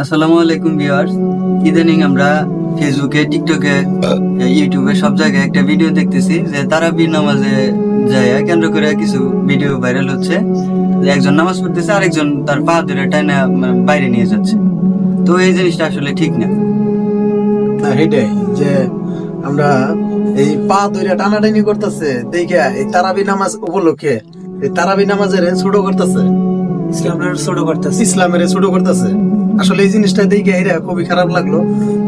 আসসালামু আলাইকুম ভিউয়ার্স। ইদানিং আমরা ফেসবুকে, টিকটকে, ইউটিউবে সব জায়গায় একটা ভিডিও দেখতেছি যে তারাবির নামাজে যায় কেন্দ্র করে কিছু ভিডিও ভাইরাল হচ্ছে যে একজন নামাজ পড়তেছে, আরেকজন তার পা ধরে টাইনা বাইরে নিয়ে যাচ্ছে। তো এই জিনিসটা আসলে ঠিক না। এটাই যে আমরা এই পা ধরে টানাটানি করতেছে দেখে এই তারাবি নামাজ উপলক্ষে এই তারাবি নামাজের ছোট করতেছে, ইসলামের ছোট করতেছে। আসলে এই জিনিসটা দেখে এরা খুবই খারাপ লাগলো।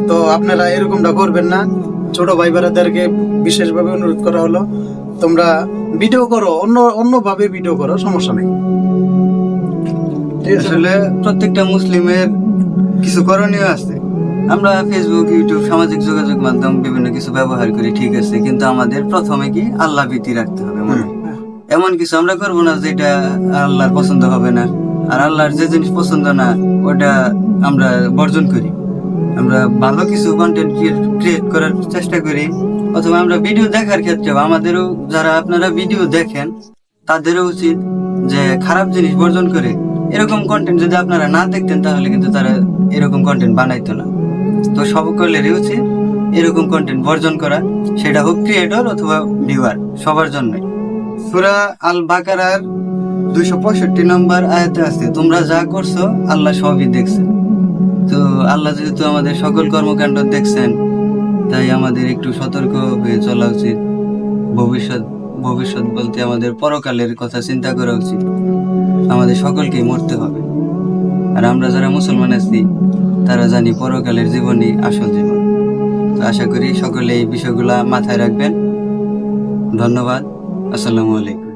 তো আপনারা এরকমটা করবেন না। ছোট ভাই বোনেদেরকে বিশেষভাবে অনুরোধ করা হলো, তোমরা ভিডিও করো, অন্য ভাবে ভিডিও করো, সমস্যা নেই। আসলে প্রত্যেকটা মুসলিমের কিছু করণীয় আছে। আমরা ফেসবুক, ইউটিউব, সামাজিক যোগাযোগ মাধ্যম বিভিন্ন কিছু ব্যবহার করি, ঠিক আছে, কিন্তু আমাদের প্রথমে কি আল্লাহ ভীতি রাখতে হবে মনে। এমন কিছু আমরা করবো না যেটা আল্লাহর পছন্দ হবে না, আর আল্লাহর যে জিনিস পছন্দ না ওটা আমরা বর্জন করি। আমরা ভালো কিছু কন্টেন্ট ক্রিয়েট করার চেষ্টা করি, অথবা আমরা ভিডিও দেখার ক্ষেত্রেও আমাদেরও, যারা আপনারা ভিডিও দেখেন তাদেরও উচিত যে খারাপ জিনিস বর্জন করে এরকম কন্টেন্ট যদি আপনারা না দেখতেন তাহলে কিন্তু তারা এরকম কন্টেন্ট বানাইতো না। তো সকলেরই উচিত এরকম কন্টেন্ট বর্জন করা, সেটা হোক ক্রিয়েটর অথবা ভিউয়ার, সবার জন্যই। সূরা আল বাকারার 265 নম্বর আয়াতে আছে, তোমরা যা করছো আল্লাহ সবই দেখছেন। তো আল্লাহ যেহেতু আমাদের সকল কর্মকাণ্ড দেখছেন, তাই আমাদের একটু সতর্ক হয়ে চলা উচিত। ভবিষ্যৎ বলতে আমাদের পরকালের কথা চিন্তা করা উচিত। আমাদের সকলকেই মরতে হবে, আর আমরা যারা মুসলমান আছি তারা জানি পরকালের জীবনই আসল জীবন। তো আশা করি সকলে এই বিষয়গুলা মাথায় রাখবেন। ধন্যবাদ। আসসালামু আলাইকুম।